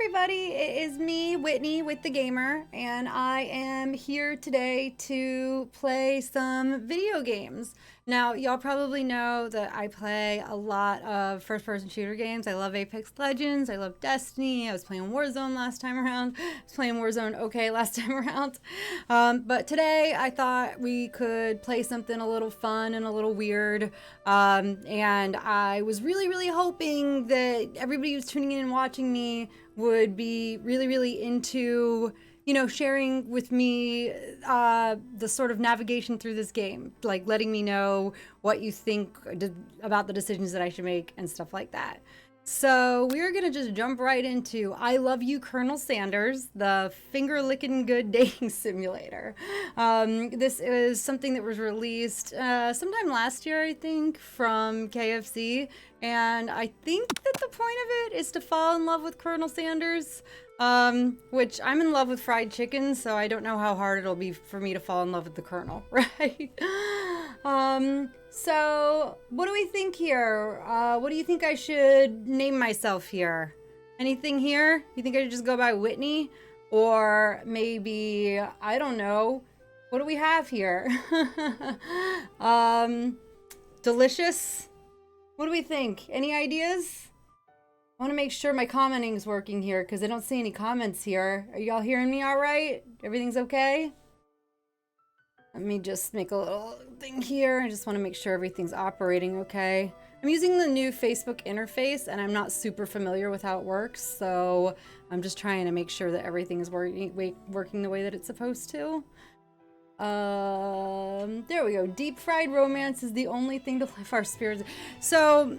everybody, it is me, Whitney, with the Gamer, and I am here today to play some video games. Now, y'all probably know that I play a lot of first-person shooter games. I love Apex Legends, I love Destiny, I was playing Warzone last time around. I was playing Warzone okay last time around. But today, I thought we could play something a little fun and a little weird. And I was really hoping that everybody who's tuning in and watching me would be really into, you know, sharing with me the sort of navigation through this game, like letting me know what you think about the decisions that I should make and stuff like that. So we're gonna just jump right into I Love You, Colonel Sanders, the finger-licking good dating simulator. This is something that was released sometime last year, I think, from KFC, and I think that the point of it is to fall in love with Colonel Sanders, which I'm in love with fried chicken, so I don't know how hard it'll be for me to fall in love with the Colonel, right? So what do we think here? What do you think I should name myself here? Anything here? You think I should just go by Whitney? Or maybe, I don't know. What do we have here? Delicious? What do we think? Any ideas? I want to make sure my commenting is working here because I don't see any comments here. Are y'all hearing me all right? Everything's okay? Let me just make a little thing here. I just want to make sure everything's operating okay. I'm using the new Facebook interface and I'm not super familiar with how it works, so I'm just trying to make sure that everything is working the way that it's supposed to. There we go. Deep fried romance is the only thing to lift our spirits. So,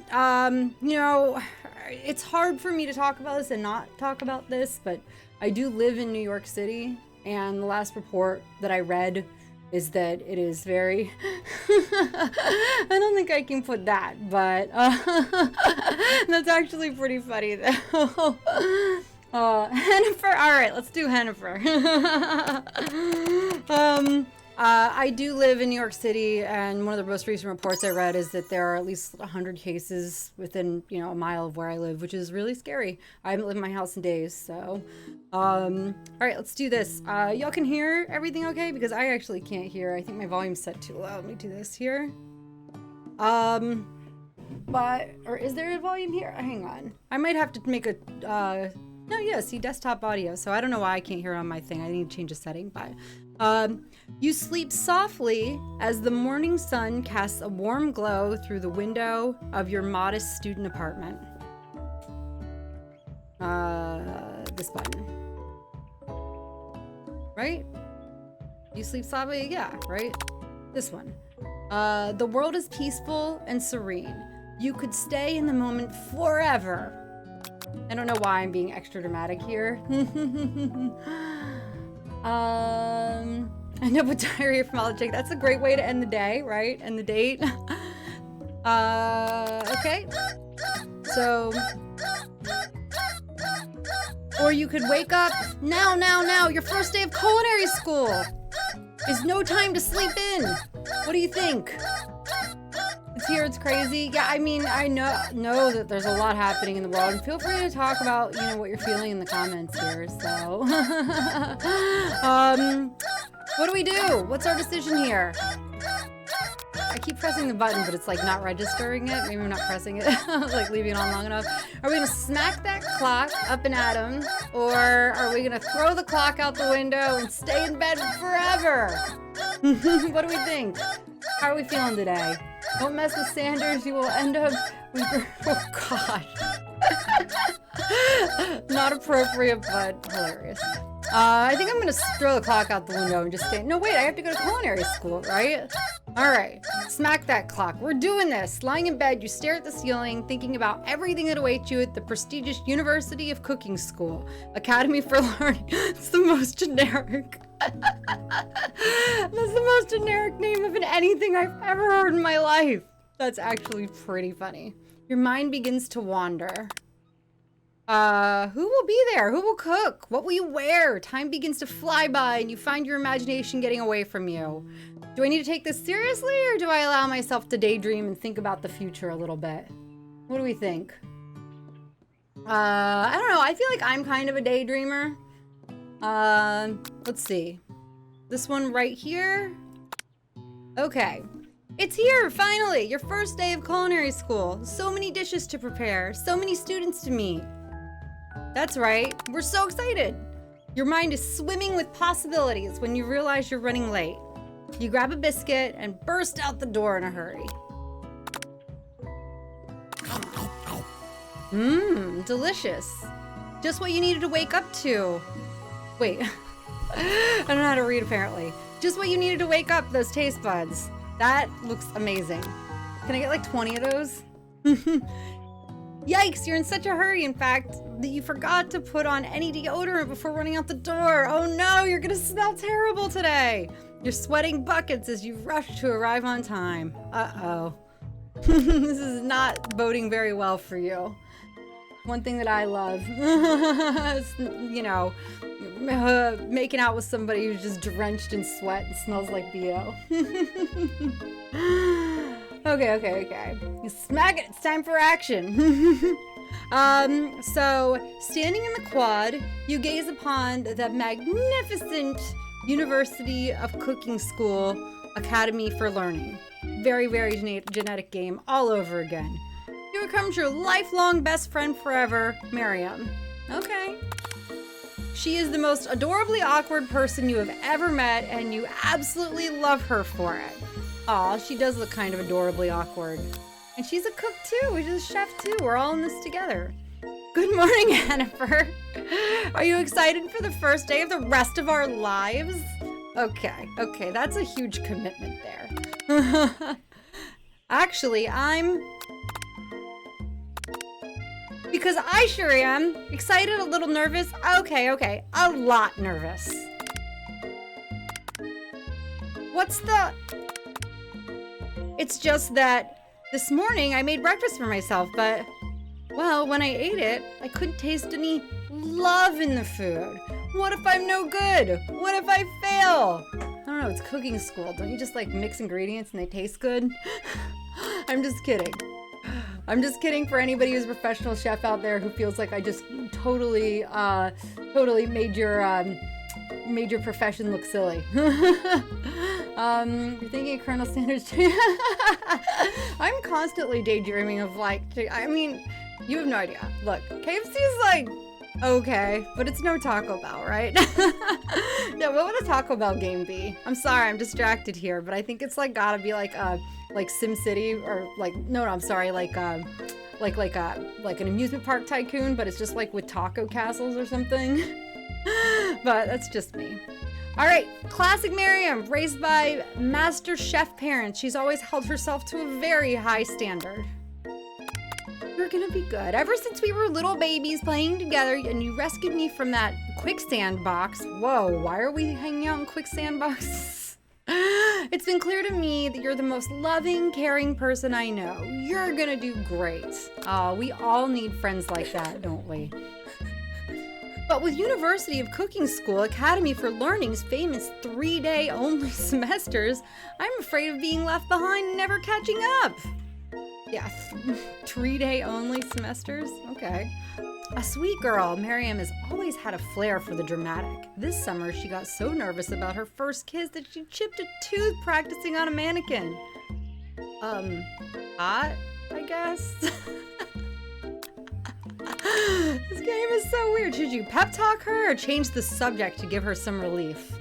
you know, it's hard for me to talk about this and not talk about this, but I do live in New York City, and the last report that I read is that it is very I don't think I can put that, but that's actually pretty funny though. Hennifer, all right, let's do Hennifer. I do live in New York City, and one of the most recent reports I read is that there are at least 100 cases within, you know, a mile of where I live, which is really scary. I haven't lived in my house in days, so. All right, let's do this. Y'all can hear everything okay? Because I actually can't hear. I think my volume's set too low. Let me do this here. Or is there a volume here? Hang on. I might have to make a, no, yeah, see, desktop audio. So I don't know why I can't hear it on my thing. I need to change a setting, but. You sleep softly as the morning sun casts a warm glow through the window of your modest student apartment. This button. Right? You sleep softly? Yeah, right? This one. The world is peaceful and serene. You could stay in the moment forever. I don't know why I'm being extra dramatic here. I know, but diarrhea from all the chick. That's a great way to end the day, right? End the date. Okay. So, or you could wake up now. Your first day of culinary school is no time to sleep in. What do you think? It's here, it's crazy. Yeah, I mean, I know that there's a lot happening in the world, and feel free to talk about, you know, what you're feeling in the comments here, so. What do we do? What's our decision here? I keep pressing the button, but it's like not registering it. Maybe I'm not pressing it. I was like leaving it on long enough. Are we gonna smack that clock up and at him? Or are we gonna throw the clock out the window and stay in bed forever? What do we think? How are we feeling today? Don't mess with Sanders, you will end up with your, oh gosh. Not appropriate, but hilarious. I think I'm gonna throw the clock out the window and just stay. No, wait, I have to go to culinary school, right? All right, smack that clock. We're doing this. Lying in bed, you stare at the ceiling, thinking about everything that awaits you at the prestigious University of Cooking School, Academy for Learning. It's the most generic. That's the most generic name of anything I've ever heard in my life. That's actually pretty funny. Your mind begins to wander. Who will be there? Who will cook? What will you wear? Time begins to fly by and you find your imagination getting away from you. Do I need to take this seriously, or do I allow myself to daydream and think about the future a little bit? What do we think? I don't know. I feel like I'm kind of a daydreamer. Let's see. This one right here. Okay. It's here, finally! Your first day of culinary school. So many dishes to prepare. So many students to meet. That's right. We're so excited. Your mind is swimming with possibilities when you realize you're running late. You grab a biscuit and burst out the door in a hurry. Mmm, delicious. Just what you needed to wake up to. Wait, I don't know how to read apparently. Just what you needed to wake up those taste buds. That looks amazing. Can I get like 20 of those? Yikes, you're in such a hurry, in fact, that you forgot to put on any deodorant before running out the door. Oh no, you're gonna smell terrible today. You're sweating buckets as you rush to arrive on time. Uh-oh. This is not boding very well for you. One thing that I love is, you know, making out with somebody who's just drenched in sweat and smells like BO. Okay. You smack it, it's time for action. So, standing in the quad, you gaze upon the magnificent University of Cooking School Academy for Learning. Very, very genetic game all over again. Here comes your lifelong best friend forever, Miriam. Okay. She is the most adorably awkward person you have ever met, and you absolutely love her for it. Aw, she does look kind of adorably awkward. And she's a cook too, she's a chef too. We're all in this together. Good morning, Jennifer. Are you excited for the first day of the rest of our lives? Okay, that's a huge commitment there. Actually, because I sure am. Excited, a little nervous. Okay, a lot nervous. It's just that this morning I made breakfast for myself, but, well, when I ate it, I couldn't taste any love in the food. What if I'm no good? What if I fail? I don't know, it's cooking school. Don't you just like mix ingredients and they taste good? I'm just kidding. I'm just kidding for anybody who's a professional chef out there who feels like I just totally made your profession look silly. You're thinking of Colonel Sanders. I'm constantly daydreaming of like, I mean, you have no idea. Look, KFC is like, okay, but it's no Taco Bell, right? Yeah, what would a Taco Bell game be? I'm sorry, I'm distracted here, but I think it's like gotta be like SimCity or like I'm sorry, like an amusement park tycoon, but it's just like with taco castles or something. But that's just me. All right, classic Miriam, raised by master chef parents. She's always held herself to a very high standard. You're gonna be good. Ever since we were little babies playing together and you rescued me from that quicksand box. Whoa, why are we hanging out in quicksand boxes? It's been clear to me that you're the most loving, caring person I know. You're gonna do great. Oh, we all need friends like that, don't we? But with University of Cooking School Academy for Learning's famous 3-day only semesters, I'm afraid of being left behind and never catching up. Yeah, 3-day only semesters? Okay. A sweet girl, Miriam has always had a flair for the dramatic. This summer, she got so nervous about her first kiss that she chipped a tooth practicing on a mannequin. Hot, I guess? This game is so weird. Should you pep talk her or change the subject to give her some relief?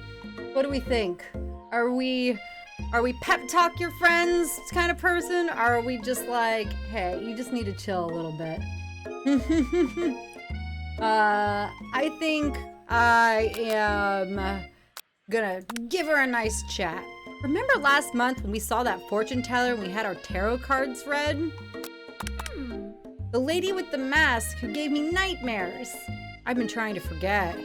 What do we think? Are we pep talk your friends kind of person? Or are we just like, hey, you just need to chill a little bit? I think I am gonna give her a nice chat. Remember last month when we saw that fortune teller and we had our tarot cards read? The lady with the mask who gave me nightmares. I've been trying to forget.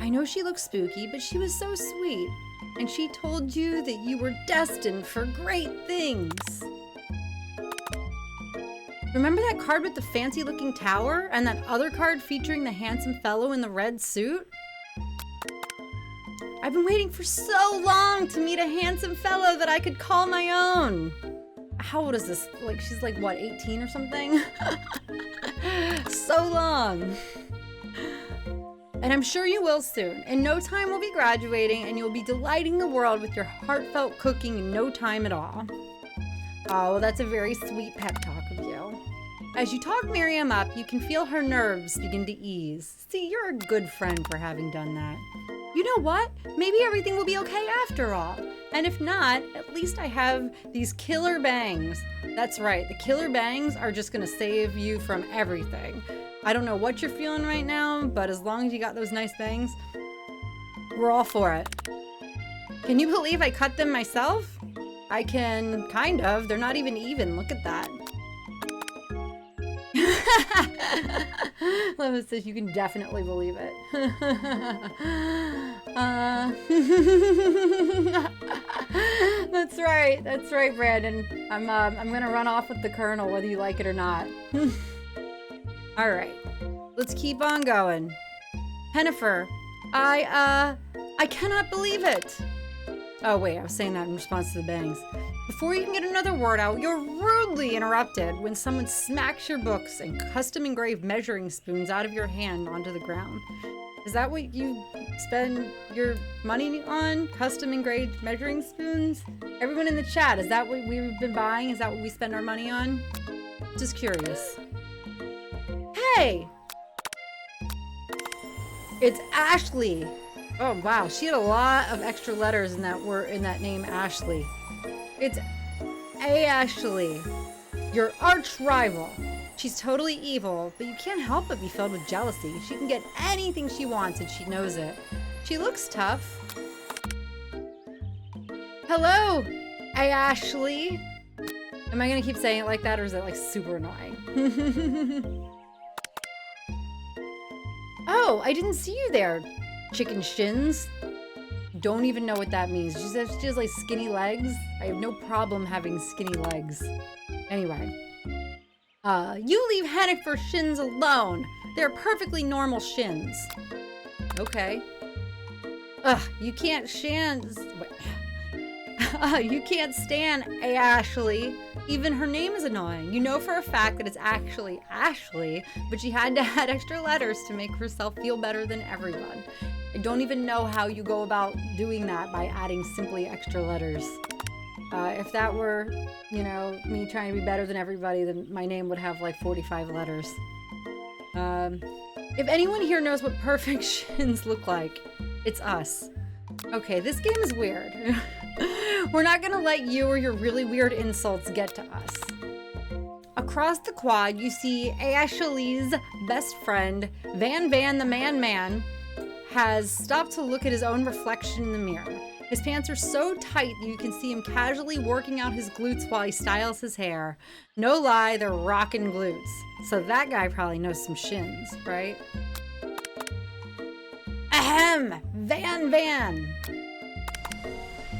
I know she looks spooky, but she was so sweet. And she told you that you were destined for great things. Remember that card with the fancy-looking tower? And that other card featuring the handsome fellow in the red suit? I've been waiting for so long to meet a handsome fellow that I could call my own. how old is this? Like, she's like, what, 18 or something? So long. And I'm sure you will soon. In no time, we'll be graduating, and you'll be delighting the world with your heartfelt cooking in no time at all. Oh, well, that's a very sweet pep talk of you. As you talk Miriam up, you can feel her nerves begin to ease. See, you're a good friend for having done that. You know what? Maybe everything will be okay after all. And if not, at least I have these killer bangs. That's right, the killer bangs are just gonna save you from everything. I don't know what you're feeling right now, but as long as you got those nice bangs, we're all for it. Can you believe I cut them myself? I can, kind of. They're not even even. Look at that. Lois says you can definitely believe it. That's right. That's right, Brandon. I'm gonna run off with the Colonel, whether you like it or not. All right, let's keep on going. Hennifer, I cannot believe it. Oh wait, I was saying that in response to the bangs. Before you can get another word out, you're rudely interrupted when someone smacks your books and custom engraved measuring spoons out of your hand onto the ground. Is that what you spend your money on? Custom engraved measuring spoons? Everyone in the chat, is that what we've been buying? Is that what we spend our money on? Just curious. Hey! It's Ashley. Oh wow, she had a lot of extra letters in that name Ashley. It's Ashley, your arch rival. She's totally evil, but you can't help but be filled with jealousy. She can get anything she wants and she knows it. She looks tough. Hello, Ashley. Am I gonna keep saying it like that, or is it like super annoying? Oh, I didn't see you there, chicken shins. Don't even know what that means. She says she has like skinny legs. I have no problem having skinny legs. Anyway. You leave Hennifer's shins alone. They're perfectly normal shins. Okay. You can't you can't stand Ashley. Even her name is annoying. You know for a fact that it's actually Ashley, but she had to add extra letters to make herself feel better than everyone. I don't even know how you go about doing that by adding simply extra letters. If that were, you know, me trying to be better than everybody, then my name would have like 45 letters. If anyone here knows what perfect shins look like, it's us. Okay, this game is weird. We're not gonna let you or your really weird insults get to us. Across the quad, you see Ashley's best friend, Van the Man, has stopped to look at his own reflection in the mirror. His pants are so tight that you can see him casually working out his glutes while he styles his hair. No lie, they're rockin' glutes. So that guy probably knows some shins, right? Ahem! Van!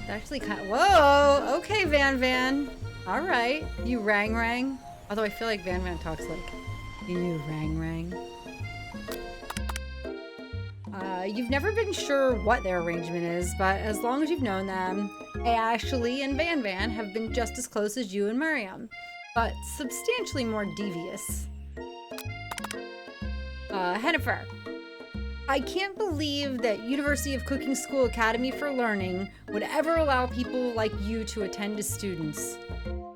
Actually kind of, whoa! Okay, Van. All right, you rang. Although I feel like Van talks like, you rang. You've never been sure what their arrangement is, but as long as you've known them, Ashley and Van have been just as close as you and Miriam, but substantially more devious. Hennifer, I can't believe that University of Cooking School Academy for Learning would ever allow people like you to attend as students.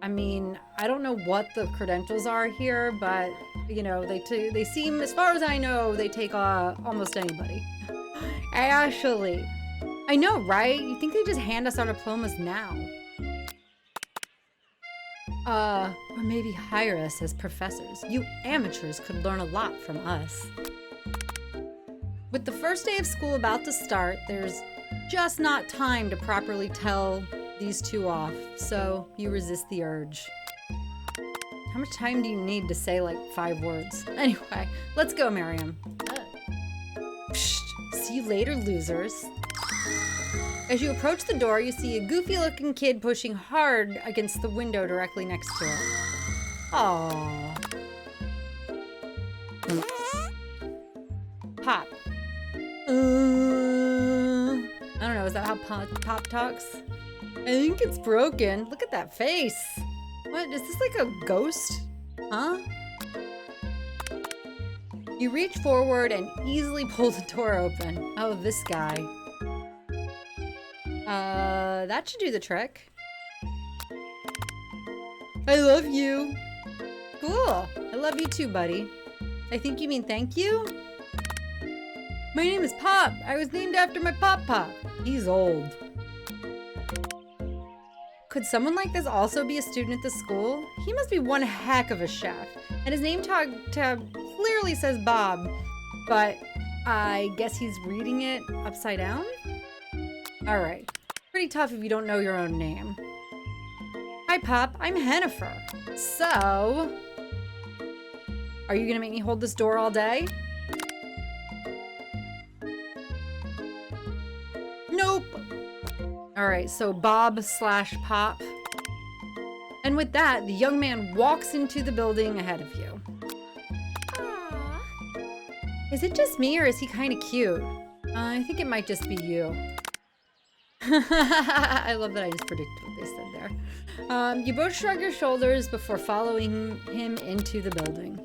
I mean, I don't know what the credentials are here, but, you know, they seem, as far as I know, they take almost anybody. Ashley. I know, right? You think they just hand us our diplomas now? Or maybe hire us as professors. You amateurs could learn a lot from us. With the first day of school about to start, there's just not time to properly tell these two off, so you resist the urge. How much time do you need to say like 5 words? Anyway, let's go, Miriam. Psst, see you later, losers. As you approach the door, you see a goofy-looking kid pushing hard against the window directly next to it. Aww. Pop. I don't know, is that how Pop talks? I think it's broken. Look at that face. What? Is this like a ghost? Huh? You reach forward and easily pull the door open. Oh, this guy. That should do the trick. I love you. Cool. I love you too, buddy. I think you mean thank you? My name is Pop. I was named after my Pop. He's old. Could someone like this also be a student at the school? He must be one heck of a chef. And his name tag clearly says Bob, but I guess he's reading it upside down? All right. Pretty tough if you don't know your own name. Hi, Pop. I'm Hennifer. So, are you gonna make me hold this door all day? Nope. All right, so Bob/Pop. And with that, the young man walks into the building ahead of you. Aww. Is it just me or is he kind of cute? I think it might just be you. I love that I just predicted what they said there. You both shrug your shoulders before following him into the building.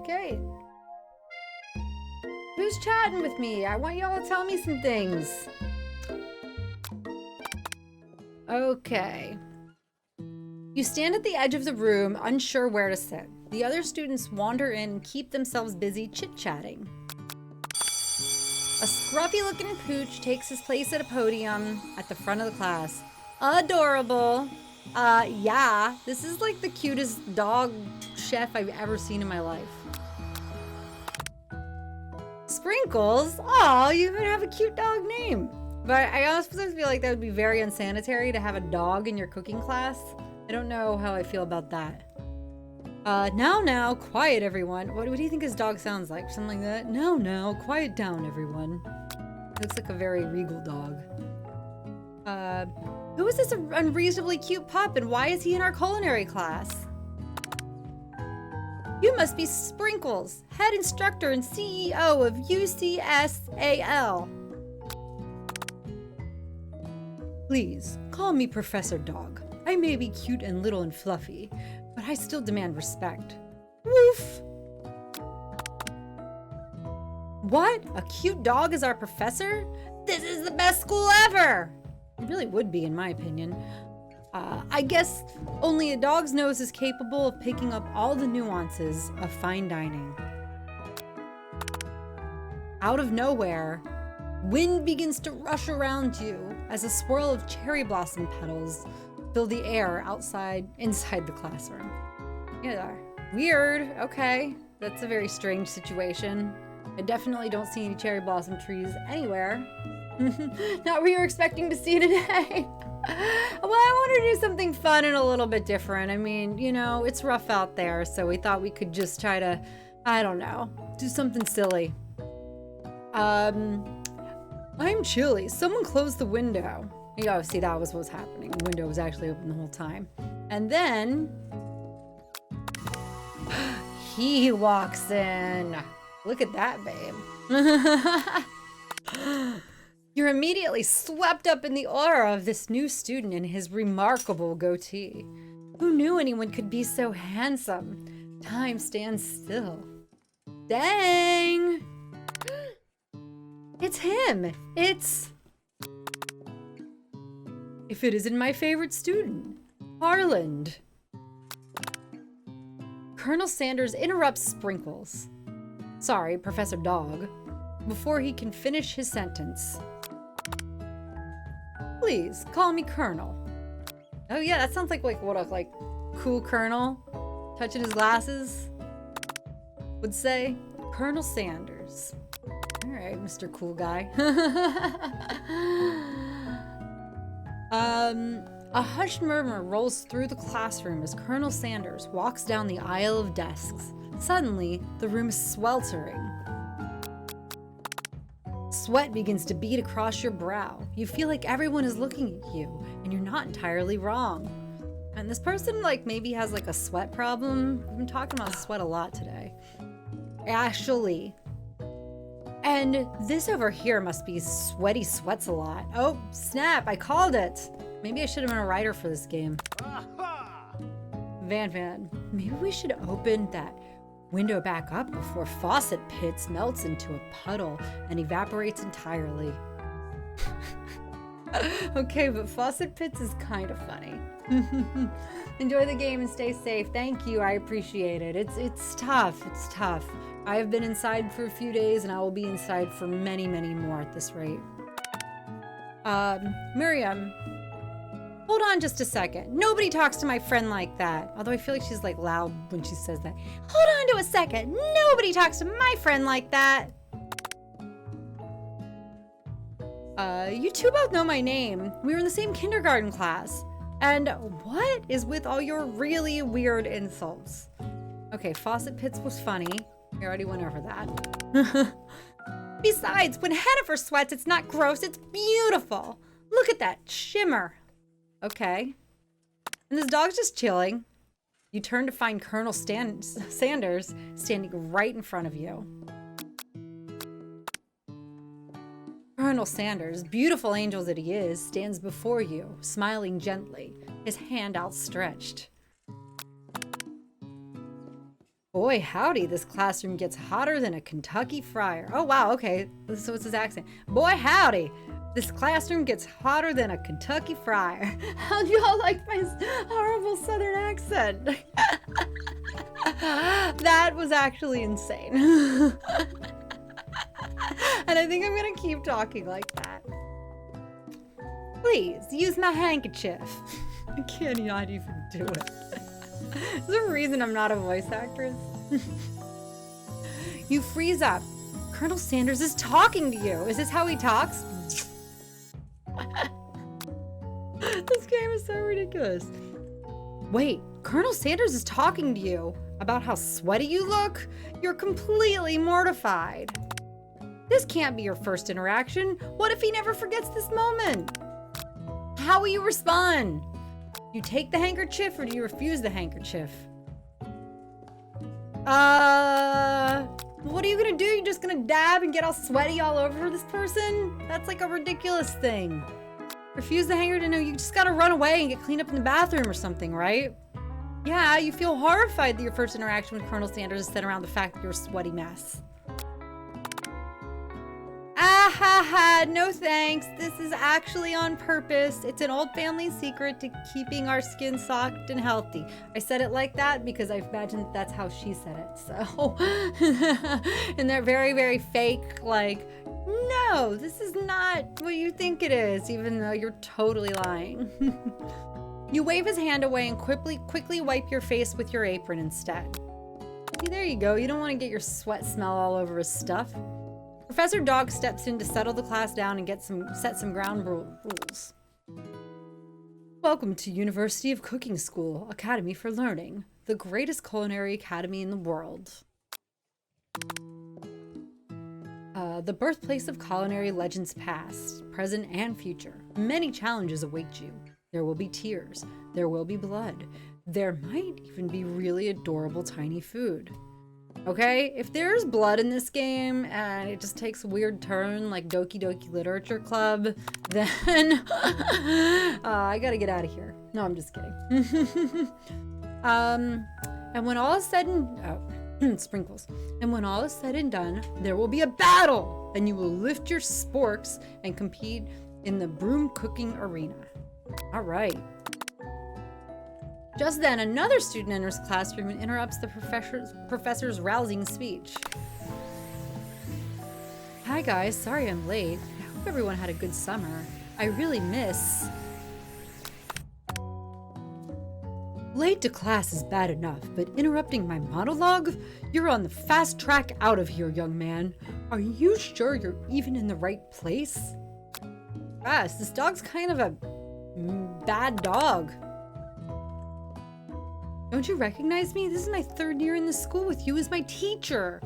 Okay. Who's chatting with me? I want y'all to tell me some things. Okay. You stand at the edge of the room, unsure where to sit. The other students wander in and keep themselves busy chit-chatting. A scruffy-looking pooch takes his place at a podium at the front of the class. Adorable. Yeah, this is like the cutest dog chef I've ever seen in my life. Sprinkles? Aw, you even have a cute dog name. But I also feel like that would be very unsanitary to have a dog in your cooking class. I don't know how I feel about that. Now, quiet everyone. What do you think his dog sounds like? Something like that? Now, quiet down everyone. Looks like a very regal dog. Who is this unreasonably cute pup and why is he in our culinary class? You must be Sprinkles, head instructor and CEO of UCSAL. Please, call me Professor Dog. I may be cute and little and fluffy, but I still demand respect. Woof! What? A cute dog is our professor? This is the best school ever! It really would be, in my opinion. I guess only a dog's nose is capable of picking up all the nuances of fine dining. Out of nowhere, wind begins to rush around you as a swirl of cherry blossom petals fill the air inside the classroom. Yeah, weird. Okay, that's a very strange situation. I definitely don't see any cherry blossom trees anywhere. Not what you were expecting to see today. Well, I wanted to do something fun and a little bit different. I mean, you know, it's rough out there, so we thought we could just try to, I don't know, do something silly. I'm chilly. Someone closed the window. Oh, see, that was what was happening. The window was actually open the whole time. And then he walks in. Look at that, babe. You're immediately swept up in the aura of this new student and his remarkable goatee. Who knew anyone could be so handsome? Time stands still. Dang! It's him! It's... If it isn't my favorite student, Harland. Colonel Sanders interrupts Sprinkles. Sorry, Professor Dog. Before he can finish his sentence. Please, call me Colonel. Oh yeah, that sounds like what a cool colonel touching his glasses would say. Colonel Sanders. All right, Mr. Cool Guy. A hushed murmur rolls through the classroom as Colonel Sanders walks down the aisle of desks. Suddenly, the room is sweltering. Sweat begins to bead across your brow. You feel like everyone is looking at you, and you're not entirely wrong. And this person, maybe has, a sweat problem. We've been talking about sweat a lot today. Ashley. And this over here must be Sweaty Sweats a Lot. Oh, snap, I called it. Maybe I should have been a writer for this game. Van, maybe we should open that window back up before Faucet Pits melts into a puddle and evaporates entirely. Okay, but Faucet Pits is kind of funny. Enjoy the game and stay safe. Thank you, I appreciate it. It's tough, it's tough. I have been inside for a few days and I will be inside for many, many more at this rate. Miriam, hold on just a second. Nobody talks to my friend like that. Although I feel like she's like loud when she says that. Hold on to a second. Nobody talks to my friend like that. You two both know my name. We were in the same kindergarten class. And what is with all your really weird insults? Okay, Faucet Pits was funny. We already went over that. Besides, when Hennifer sweats, it's not gross, it's beautiful. Look at that shimmer. Okay. And this dog's just chilling. You turn to find Colonel Sanders standing right in front of you. Colonel Sanders, beautiful angel that he is, stands before you, smiling gently, his hand outstretched. Boy, howdy, this classroom gets hotter than a Kentucky fryer. Oh, wow, okay, so it's his accent. Boy, howdy, this classroom gets hotter than a Kentucky fryer. How do y'all like my horrible southern accent? That was actually insane. And I think I'm gonna keep talking like that. Please, use my handkerchief. I can't not even do it. There's a reason I'm not a voice actress. You freeze up. Colonel Sanders is talking to you. Is this how he talks? This game is so ridiculous. Wait, Colonel Sanders is talking to you about how sweaty you look? You're completely mortified. This can't be your first interaction. What if he never forgets this moment? How will you respond? Do you take the handkerchief or do you refuse the handkerchief? What are you gonna do? You're just gonna dab and get all sweaty all over this person? That's like a ridiculous thing. Refuse the handkerchief? No, you just gotta run away and get cleaned up in the bathroom or something, right? Yeah, you feel horrified that your first interaction with Colonel Sanders is centered around the fact that you're a sweaty mess. Ah ha ha, no thanks. This is actually on purpose. It's an old family secret to keeping our skin soft and healthy. I said it like that because I imagine that's how she said it. So, and they're very, very fake, like, no, this is not what you think it is, even though you're totally lying. You wave his hand away and quickly wipe your face with your apron instead. See, there you go. You don't want to get your sweat smell all over his stuff. Professor Dog steps in to settle the class down and set some ground rules. Welcome to University of Cooking School, Academy for Learning, the greatest culinary academy in the world. The birthplace of culinary legends past, present, and future. Many challenges await you. There will be tears. There will be blood. There might even be really adorable tiny food. Okay, if there's blood in this game and it just takes a weird turn like Doki Doki Literature Club, then I gotta get out of here. No, I'm just kidding. And when all is said and sprinkles. And when all is said and done, there will be a battle, and you will lift your sporks and compete in the broom cooking arena. All right. Just then, another student enters the classroom and interrupts the professor's rousing speech. Hi guys, sorry I'm late. I hope everyone had a good summer. I really miss... Late to class is bad enough, but interrupting my monologue? You're on the fast track out of here, young man. Are you sure you're even in the right place? Gosh, this dog's kind of a bad dog. Don't you recognize me? This is my third year in the school with you as my teacher.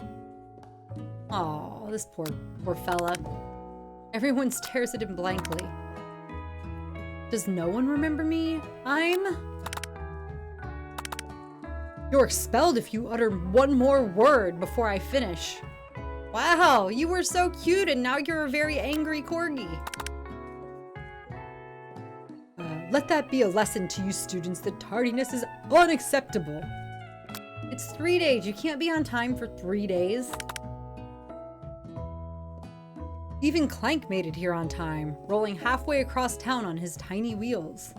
Aw, this poor fella. Everyone stares at him blankly. Does no one remember me? You're expelled if you utter one more word before I finish. Wow, you were so cute and now you're a very angry corgi. Let that be a lesson to you students that tardiness is unacceptable. It's 3 days. You can't be on time for 3 days. Even Clank made it here on time, rolling halfway across town on his tiny wheels.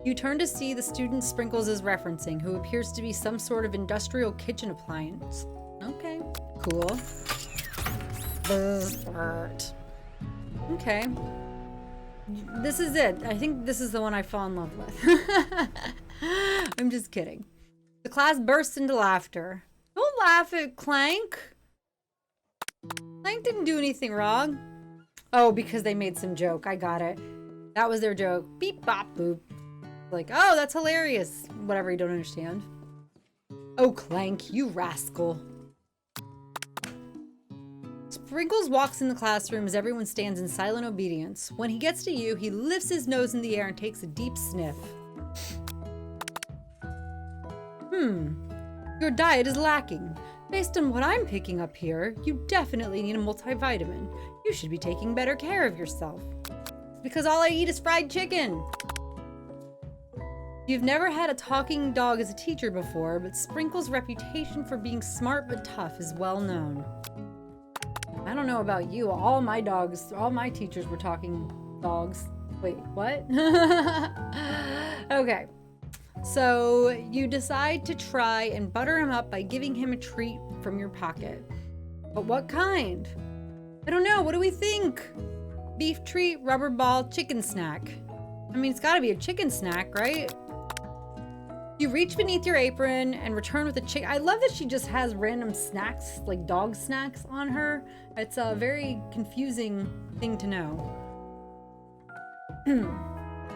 You turn to see the student Sprinkles is referencing, who appears to be some sort of industrial kitchen appliance. Okay, cool. Okay. This is it. I think this is the one I fall in love with. I'm just kidding. The class bursts into laughter. Don't laugh at Clank. Clank didn't do anything wrong. Oh, because they made some joke. I got it. That was their joke. Beep, bop, boop. Like, oh, that's hilarious. Whatever, you don't understand. Oh, Clank, you rascal. Sprinkles walks in the classroom as everyone stands in silent obedience. When he gets to you, he lifts his nose in the air and takes a deep sniff. Your diet is lacking. Based on what I'm picking up here, you definitely need a multivitamin. You should be taking better care of yourself. It's because all I eat is fried chicken. You've never had a talking dog as a teacher before, but Sprinkles' reputation for being smart but tough is well known. I don't know about you, all my teachers were talking dogs. Wait, what? Okay. So you decide to try and butter him up by giving him a treat from your pocket. But what kind? I don't know, what do we think? Beef treat, rubber ball, chicken snack. I mean, it's gotta be a chicken snack, right? You reach beneath your apron and return with a chicken. I love that she just has random snacks, like dog snacks on her. It's a very confusing thing to know. You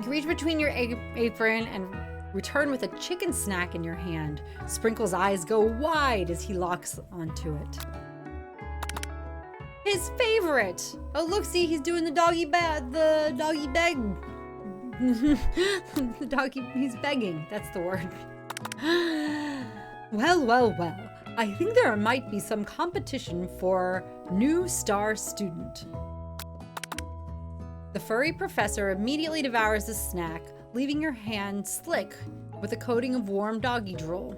reach between your apron and return with a chicken snack in your hand. Sprinkle's eyes go wide as he locks onto it. His favorite! Oh, look, see, he's doing the doggy beg. He's begging. That's the word. Well. I think there might be some competition for new star student. The furry professor immediately devours the snack, leaving your hand slick with a coating of warm doggy drool.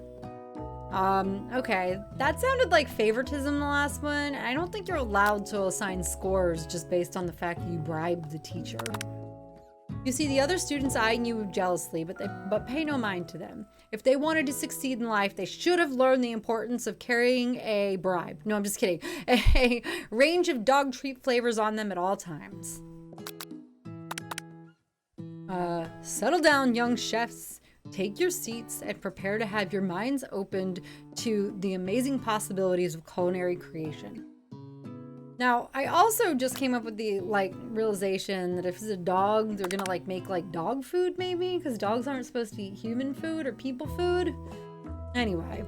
Okay, that sounded like favoritism, the last one. I don't think you're allowed to assign scores just based on the fact that you bribed the teacher. You see the other students eyeing you jealously, but pay no mind to them. If they wanted to succeed in life, they should have learned the importance of carrying a bribe. No, I'm just kidding. A range of dog treat flavors on them at all times. Settle down, young chefs. Take your seats and prepare to have your minds opened to the amazing possibilities of culinary creation. Now, I also just came up with the, realization that if it's a dog, they're gonna, make, dog food, maybe? Because dogs aren't supposed to eat human food or people food. Anyway,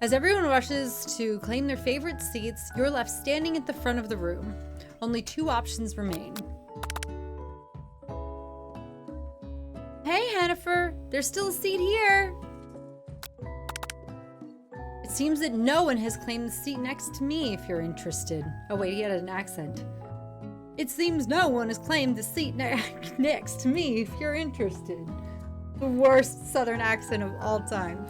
as everyone rushes to claim their favorite seats, you're left standing at the front of the room. Only 2 options remain. Hey, Hennifer, there's still a seat here. It seems that no one has claimed the seat next to me if you're interested. Oh wait, he had an accent. It seems no one has claimed the seat next to me if you're interested. The worst southern accent of all time.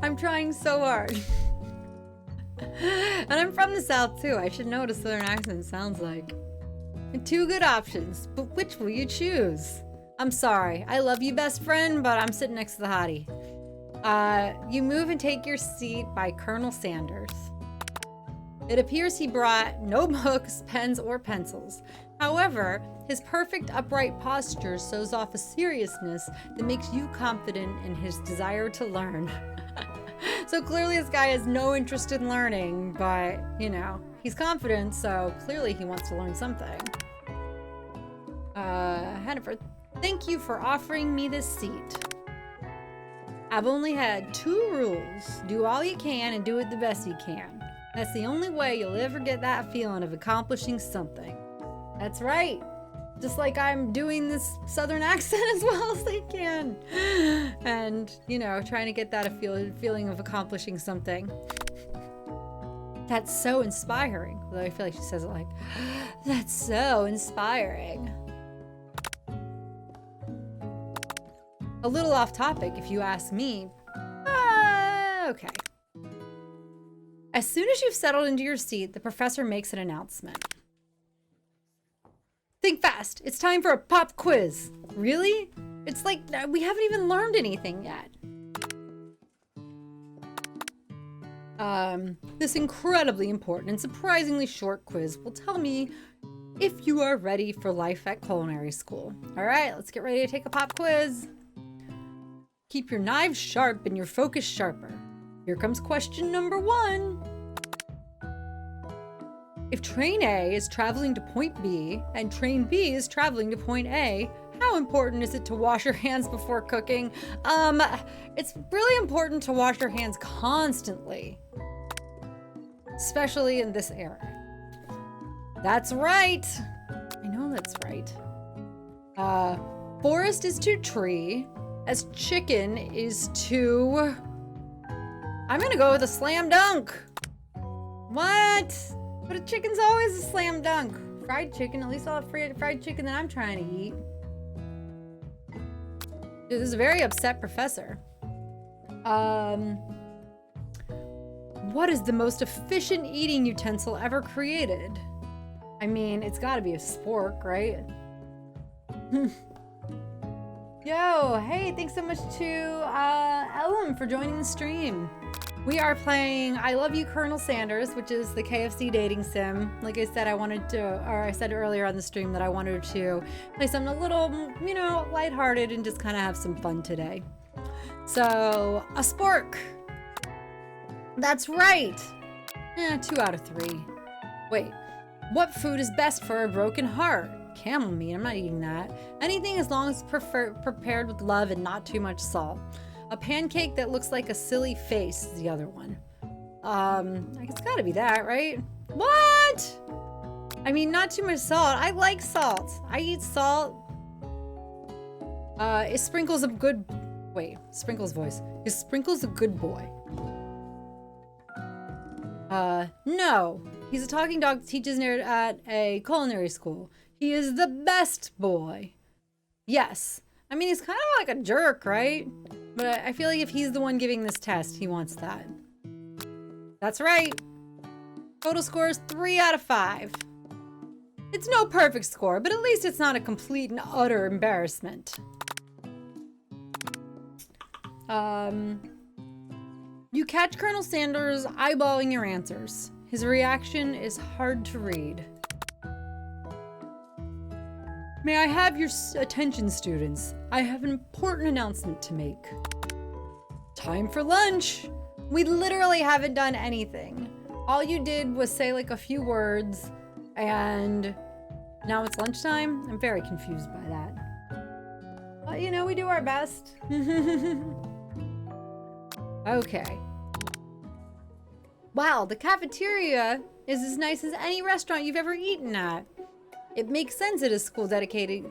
I'm trying so hard. And I'm from the South too. I should know what a southern accent sounds like. 2 good options, but which will you choose? I'm sorry, I love you, best friend, but I'm sitting next to the hottie. You move and take your seat by Colonel Sanders. It appears he brought no books, pens, or pencils. However, his perfect upright posture shows off a seriousness that makes you confident in his desire to learn. So clearly this guy has no interest in learning, but, he's confident, so clearly he wants to learn something. Hennifer, thank you for offering me this seat. I've only had 2 rules. Do all you can and do it the best you can. That's the only way you'll ever get that feeling of accomplishing something. That's right. Just like I'm doing this southern accent as well as I can. And, trying to get that feeling of accomplishing something. That's so inspiring. Although I feel like she says it like, that's so inspiring. A little off topic, if you ask me. Okay. As soon as you've settled into your seat, the professor makes an announcement. Think fast. It's time for a pop quiz. Really? It's like we haven't even learned anything yet. This incredibly important and surprisingly short quiz will tell me if you are ready for life at culinary school. All right, let's get ready to take a pop quiz. Keep your knives sharp and your focus sharper. Here comes question number 1. If train A is traveling to point B and train B is traveling to point A, how important is it to wash your hands before cooking? It's really important to wash your hands constantly, especially in this era. That's right. I know that's right. Forest is to tree, as chicken is to... I'm gonna go with a slam dunk. What? But a chicken's always a slam dunk. Fried chicken, at least I'll have fried chicken that I'm trying to eat. This is a very upset professor. What is the most efficient eating utensil ever created? I mean, it's gotta be a spork, right? Yo, hey, thanks so much to Ellen for joining the stream. We are playing I Love You, Colonel Sanders, which is the KFC dating sim. Like I said, I said earlier on the stream that I wanted to play something a little, you know, lighthearted and just kind of have some fun today. So, a spork. That's right. 2 out of 3. Wait, what food is best for a broken heart? Camel meat, I'm not eating that. Anything as long as prepared with love and not too much salt. A pancake that looks like a silly face is the other one. I guess it's gotta be that, right? What? I mean, not too much salt. I like salt. I eat salt. Is Sprinkles a good... Wait, Sprinkles' voice. Is Sprinkles a good boy? No. He's a talking dog that teaches at a culinary school. He is the best boy. Yes. I mean, he's kind of like a jerk, right? But I feel like if he's the one giving this test, he wants that. That's right. Total score is 3 out of 5. It's no perfect score, but at least it's not a complete and utter embarrassment. You catch Colonel Sanders eyeballing your answers. His reaction is hard to read. May I have your attention, students? I have an important announcement to make. Time for lunch! We literally haven't done anything. All you did was say like a few words, and now it's lunchtime? I'm very confused by that. But you know, we do our best. Okay. Wow, the cafeteria is as nice as any restaurant you've ever eaten at. It makes sense that a school dedicated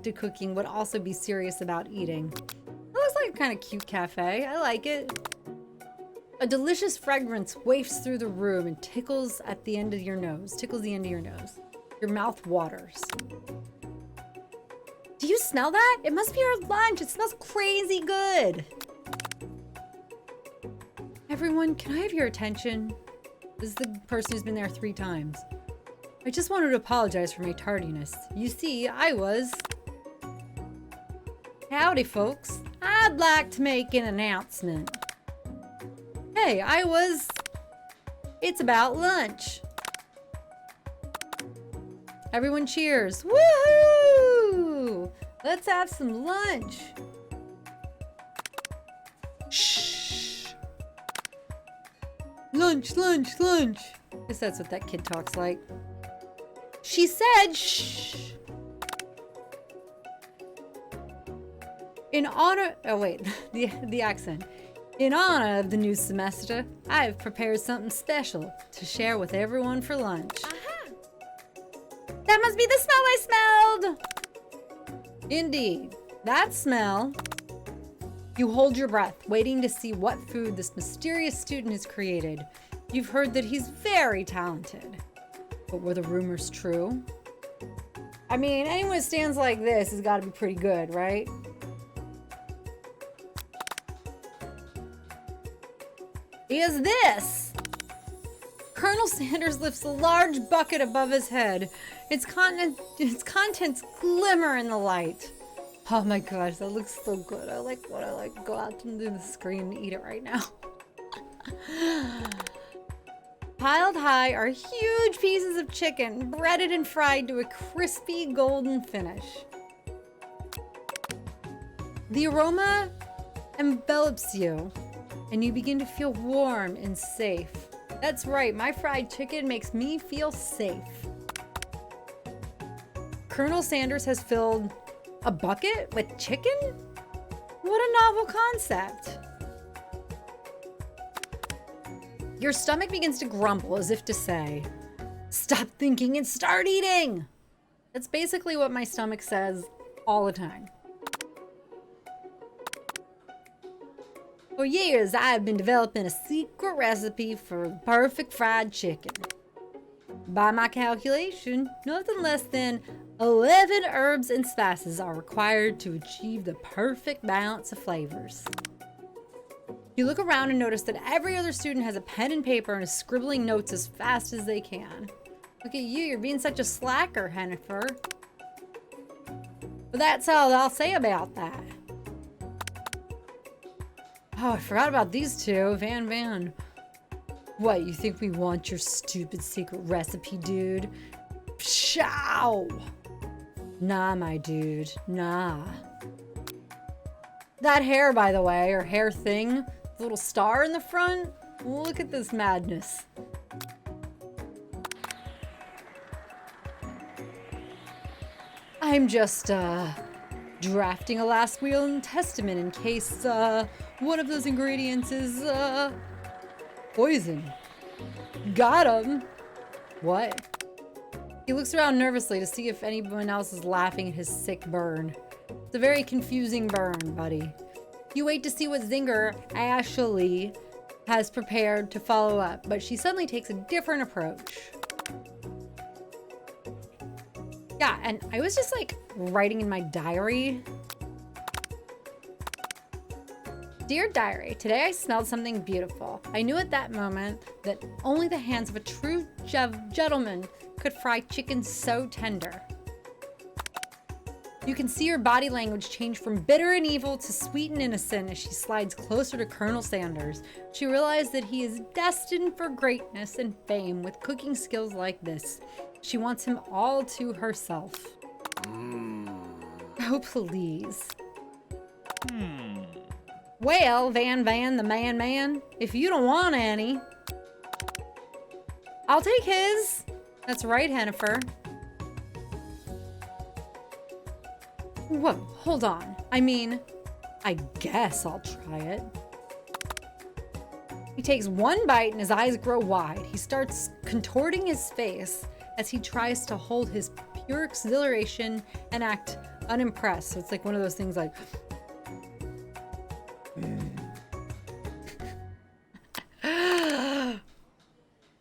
to cooking would also be serious about eating. It looks like a kind of cute cafe. I like it. A delicious fragrance wafts through the room and tickles at the end of your nose. Tickles the end of your nose. Your mouth waters. Do you smell that? It must be our lunch. It smells crazy good. Everyone, can I have your attention? This is the person who's been there 3 times. I just wanted to apologize for my tardiness. You see, I was... Howdy, folks. I'd like to make an announcement. Hey, It's about lunch. Everyone cheers. Woohoo! Let's have some lunch. Shh. Lunch, lunch, lunch. I guess that's what that kid talks like. She said shh. In honor... Oh, wait. The accent. In honor of the new semester, I have prepared something special to share with everyone for lunch. Aha! That must be the smell I smelled! Indeed. That smell You hold your breath, waiting to see what food this mysterious student has created. You've heard that he's very talented. But were the rumors true? I mean, anyone who stands like this has got to be pretty good, right? Is this? Colonel Sanders lifts a large bucket above his head. Its contents glimmer in the light. Oh my gosh, that looks so good. I like go out to the screen and eat it right now. Piled high are huge pieces of chicken, breaded and fried to a crispy golden finish. The aroma envelops you, and you begin to feel warm and safe. That's right, my fried chicken makes me feel safe. Colonel Sanders has filled a bucket with chicken? What a novel concept. Your stomach begins to grumble as if to say, stop thinking and start eating. That's basically what my stomach says all the time. For years, I've been developing a secret recipe for the perfect fried chicken. By my calculation, nothing less than 11 herbs and spices are required to achieve the perfect balance of flavors. You look around and notice that every other student has a pen and paper and is scribbling notes as fast as they can. Look at you, you're being such a slacker, Hennifer. But that's all I'll say about that. Oh, I forgot about these two. Van. What, you think we want your stupid secret recipe, dude? Pshaw! Nah, my dude. Nah. That hair, by the way, or hair thing, the little star in the front, look at this madness. I'm just, drafting a last will and testament in case, one of those ingredients is, poison. Got him. What? He looks around nervously to see if anyone else is laughing at his sick burn. It's a very confusing burn, buddy. You wait to see what Zinger Ashley has prepared to follow up, but she suddenly takes a different approach. Yeah, and I was just like writing in my diary. Dear diary, today I smelled something beautiful. I knew at that moment that only the hands of a true gentleman could fry chicken so tender. You can see her body language change from bitter and evil to sweet and innocent as she slides closer to Colonel Sanders. She realized that he is destined for greatness and fame with cooking skills like this. She wants him all to herself. Oh, please. Well, Van the man, if you don't want any, I'll take his. That's right, Hennifer. Whoa, hold on. I mean, I guess I'll try it. He takes one bite and his eyes grow wide. He starts contorting his face as he tries to hold his pure exhilaration and act unimpressed. So it's like one of those things like...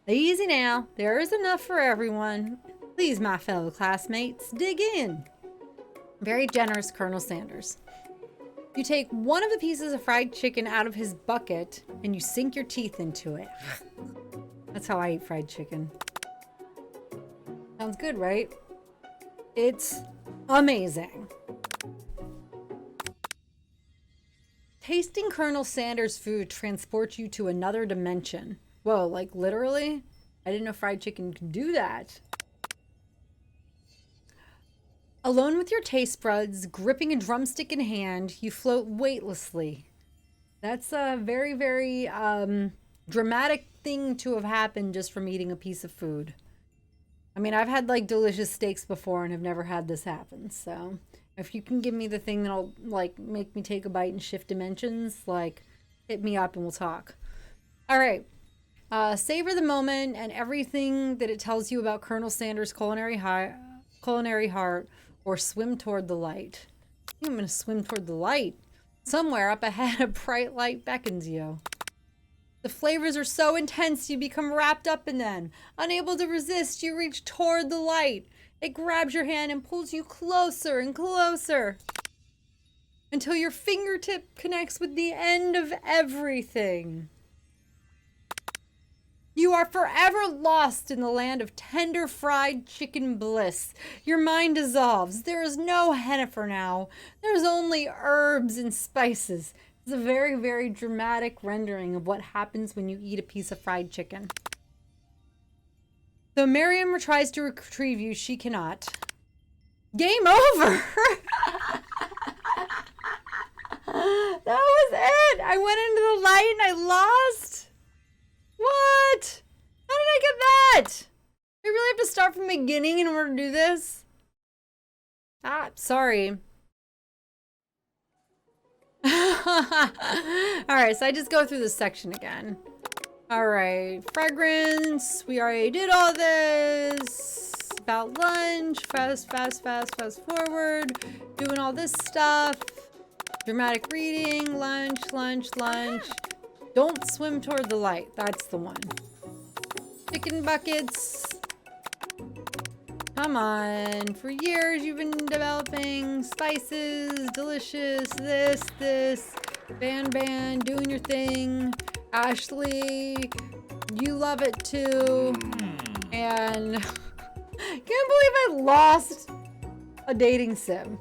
Easy now. There is enough for everyone. Please, my fellow classmates, dig in. Very generous, Colonel Sanders. You take one of the pieces of fried chicken out of his bucket and you sink your teeth into it. That's how I eat fried chicken. Sounds good, right? It's amazing. Tasting Colonel Sanders' food transports you to another dimension. Whoa, like literally? I didn't know fried chicken could do that. Alone with your taste buds, gripping a drumstick in hand, you float weightlessly. That's a very, very dramatic thing to have happened just from eating a piece of food. I mean, I've had like delicious steaks before and have never had this happen. So if you can give me the thing that'll like make me take a bite and shift dimensions, like hit me up and we'll talk. All right. Savor the moment and everything that it tells you about Colonel Sanders' culinary heart, or swim toward the light. I think I'm going to swim toward the light. Somewhere up ahead, a bright light beckons you. The flavors are so intense you become wrapped up in them. Unable to resist, you reach toward the light. It grabs your hand and pulls you closer and closer until your fingertip connects with the end of everything. You are forever lost in the land of tender fried chicken bliss. Your mind dissolves. There is no hennifer now. There's only herbs and spices. It's a very, very dramatic rendering of what happens when you eat a piece of fried chicken. Though Miriam tries to retrieve you, she cannot. Game over! That was it! I went into the light and I lost? What? How did I get that? I really have to start from the beginning in order to do this? Ah, sorry. Alright, so I just go through this section again. Alright, fragrance. We already did all this. About lunch. Fast forward. Doing all this stuff. Dramatic reading. Lunch. Don't swim toward the light. That's the one. Chicken buckets. Come on. For years you've been developing spices. Delicious. This. Ban. Doing your thing. Ashley. You love it too. And can't believe I lost a dating sim.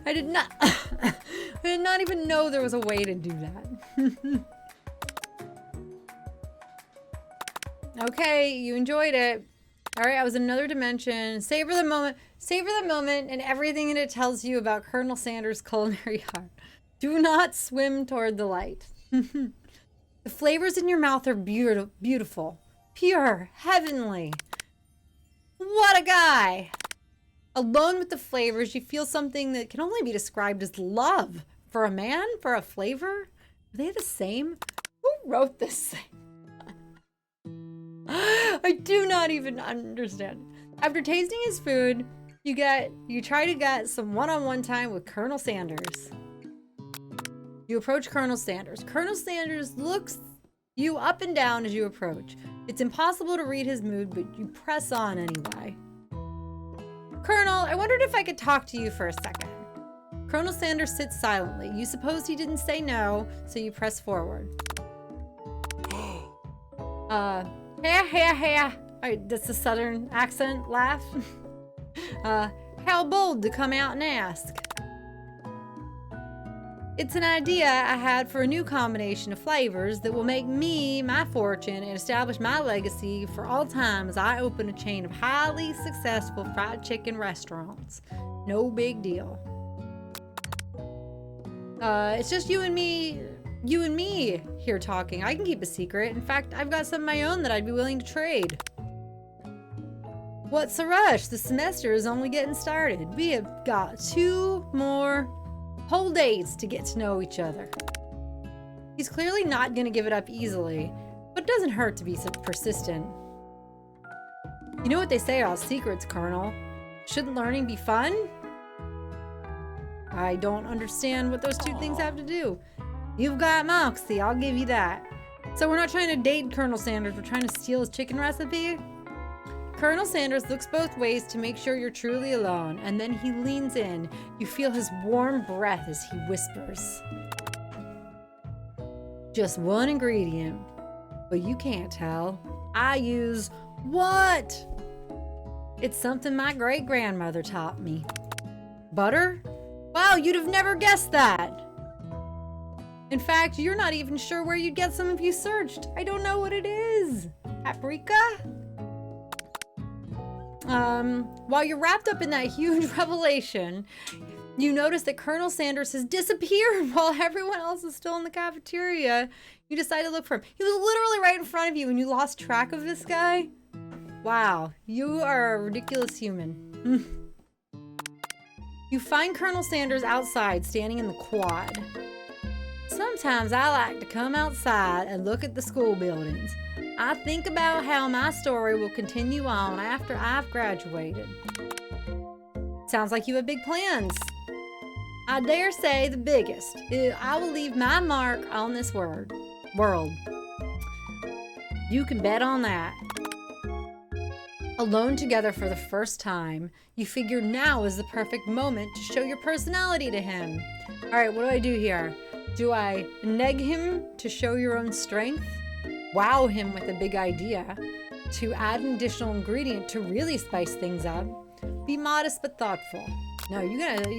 I did not even know there was a way to do that. Okay, you enjoyed it. All right, I was in another dimension. Savor the moment and everything that it tells you about Colonel Sanders' culinary art. Do not swim toward the light. The flavors in your mouth are beautiful, pure, heavenly. What a guy. Alone with the flavors, you feel something that can only be described as love. For a man, for a flavor? Are they the same? Who wrote this thing? I do not even understand. After tasting his food, you try to get some one-on-one time with Colonel Sanders. You approach Colonel Sanders. Colonel Sanders looks you up and down as you approach. It's impossible to read his mood, but you press on anyway. Colonel, I wondered if I could talk to you for a second. Colonel Sanders sits silently. You suppose he didn't say no, so you press forward. Here. Alright, that's the southern accent laugh. How bold to come out and ask. It's an idea I had for a new combination of flavors that will make me my fortune and establish my legacy for all time as I open a chain of highly successful fried chicken restaurants. No big deal. It's just you and me here talking. I can keep a secret. In fact, I've got some of my own that I'd be willing to trade. What's the rush? The semester is only getting started. We have got 2 more whole days to get to know each other. He's clearly not going to give it up easily, but it doesn't hurt to be so persistent. You know what they say about secrets, Colonel? Shouldn't learning be fun? I don't understand what those two things have to do. You've got moxie, I'll give you that. So we're not trying to date Colonel Sanders, we're trying to steal his chicken recipe? Colonel Sanders looks both ways to make sure you're truly alone, and then he leans in. You feel his warm breath as he whispers. Just one ingredient, but you can't tell. I use what? It's something my great-grandmother taught me. Butter? Wow, you'd have never guessed that. In fact, you're not even sure where you'd get some if you searched. I don't know what it is. Paprika? While you're wrapped up in that huge revelation, you notice that Colonel Sanders has disappeared while everyone else is still in the cafeteria. You decide to look for him. He was literally right in front of you and you lost track of this guy. Wow, you are a ridiculous human. You find Colonel Sanders outside, standing in the quad. Sometimes I like to come outside and look at the school buildings. I think about how my story will continue on after I've graduated. Sounds like you have big plans. I dare say the biggest. I will leave my mark on this world. You can bet on that. Alone together for the first time, you figure now is the perfect moment to show your personality to him. All right, what do I do here? Do I neg him to show your own strength? Wow him with a big idea? To add an additional ingredient to really spice things up? Be modest but thoughtful. No, you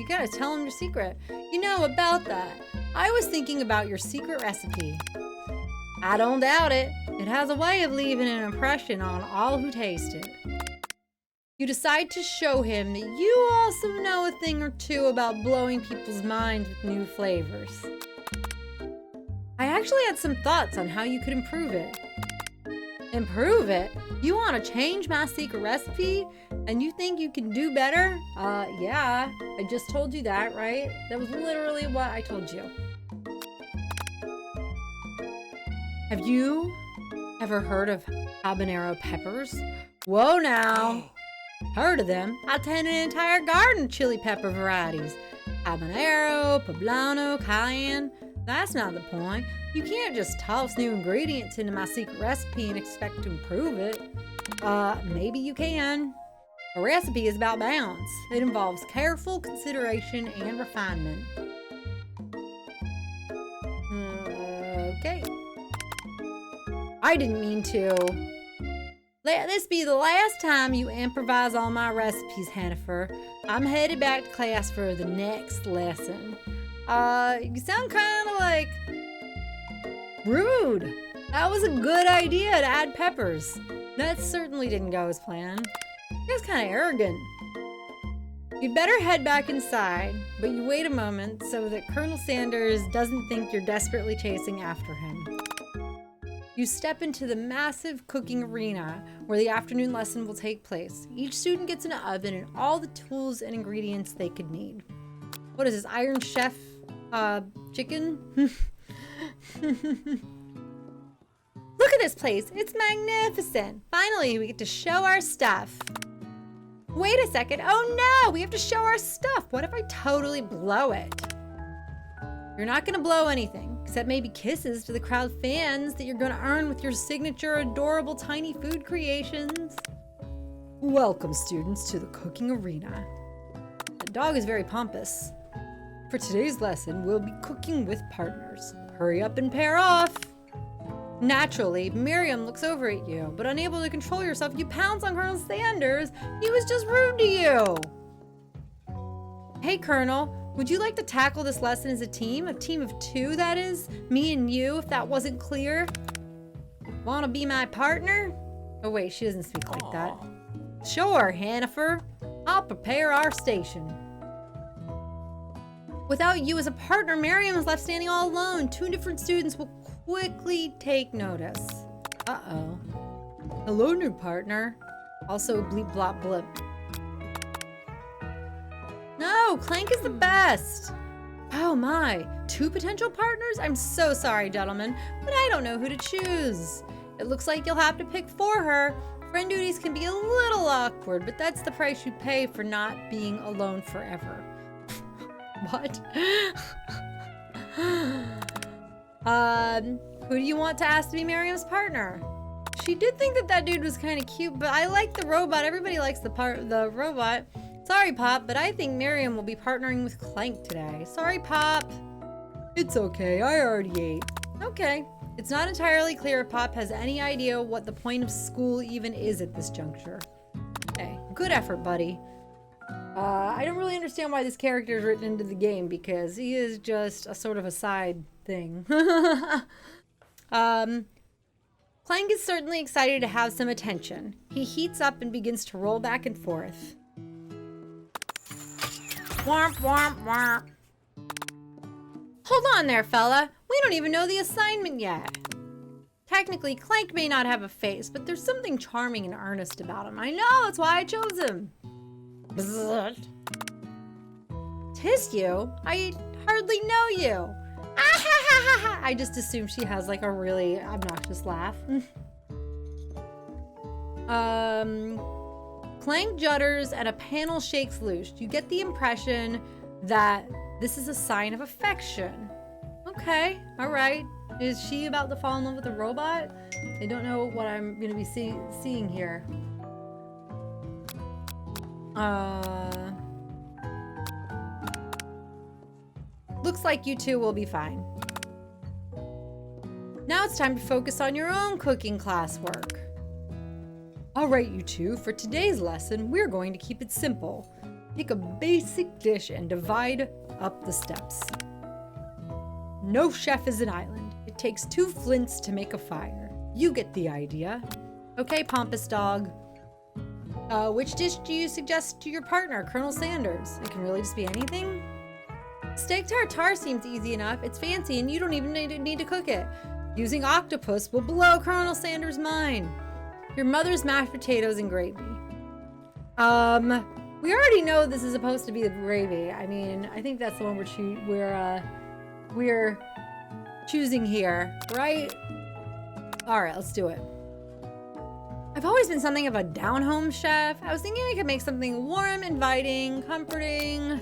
gotta tell him your secret. You know about that. I was thinking about your secret recipe. I don't doubt it. It has a way of leaving an impression on all who taste it. You decide to show him that you also know a thing or two about blowing people's minds with new flavors. I actually had some thoughts on how you could improve it. Improve it? You want to change my secret recipe? And you think you can do better? Yeah. I just told you that, right? That was literally what I told you. Have you ever heard of habanero peppers? Whoa now. Heard of them? I tend an entire garden of chili pepper varieties. Habanero, poblano, cayenne. That's not the point. You can't just toss new ingredients into my secret recipe and expect to improve it. Maybe you can. A recipe is about balance. It involves careful consideration and refinement. Okay. I didn't mean to. Let this be the last time you improvise on my recipes, Hennifer. I'm headed back to class for the next lesson. You sound kind of like rude. That was a good idea to add peppers. That certainly didn't go as planned. You guys kind of arrogant. You'd better head back inside, but you wait a moment so that Colonel Sanders doesn't think you're desperately chasing after him. You step into the massive cooking arena where the afternoon lesson will take place. Each student gets an oven and all the tools and ingredients they could need. What is this, Iron Chef chicken? Look at this place. It's magnificent. Finally, we get to show our stuff. Wait a second. Oh no, we have to show our stuff. What if I totally blow it? You're not going to blow anything, except maybe kisses to the crowd fans that you're going to earn with your signature adorable tiny food creations. Welcome, students, to the cooking arena. The dog is very pompous. For today's lesson, we'll be cooking with partners. Hurry up and pair off. Naturally, Miriam looks over at you, but unable to control yourself, you pounce on Colonel Sanders. He was just rude to you. Hey, Colonel. Would you like to tackle this lesson as a team? A team of two, that is? Me and you, if that wasn't clear? Want to be my partner? Oh wait, she doesn't speak like that. Sure, Hennifer. I'll prepare our station. Without you as a partner, Miriam is left standing all alone. Two different students will quickly take notice. Uh-oh. Hello, new partner. Also, bleep, blop, blip. No, Clank is the best. Oh my, two potential partners? I'm so sorry, gentlemen, but I don't know who to choose. It looks like you'll have to pick for her. Friend duties can be a little awkward, but that's the price you pay for not being alone forever. What? Who do you want to ask to be Miriam's partner? She did think that dude was kind of cute, but I like the robot. Everybody likes the robot. Sorry, Pop, but I think Miriam will be partnering with Clank today. Sorry, Pop. It's okay, I already ate. Okay. It's not entirely clear if Pop has any idea what the point of school even is at this juncture. Okay, good effort, buddy. I don't really understand why this character is written into the game because he is just a sort of a side thing. Clank is certainly excited to have some attention. He heats up and begins to roll back and forth. Womp, womp, womp. Hold on there, fella. We don't even know the assignment yet. Technically, Clank may not have a face, but there's something charming and earnest about him. I know, that's why I chose him. Bzzzt. Tis you? I hardly know you. I just assume she has like a really obnoxious laugh. Clank judders and a panel shakes loose. You get the impression that This is a sign of affection. Okay, all right. Is she about to fall in love with a robot? I don't know what I'm going to be seeing here. Looks like you two will be fine. Now it's time to focus on your own cooking classwork. All right, you two, for today's lesson, we're going to keep it simple. Pick a basic dish and divide up the steps. No chef is an island. It takes 2 flints to make a fire. You get the idea. Okay, pompous dog. Which dish do you suggest to your partner, Colonel Sanders? It can really just be anything. Steak tartare seems easy enough. It's fancy and you don't even need to cook it. Using octopus will blow Colonel Sanders' mind. Your mother's mashed potatoes and gravy. We already know this is supposed to be the gravy. I mean, I think that's the one we're choosing here, right? All right, let's do it. I've always been something of a down-home chef. I was thinking I could make something warm, inviting, comforting.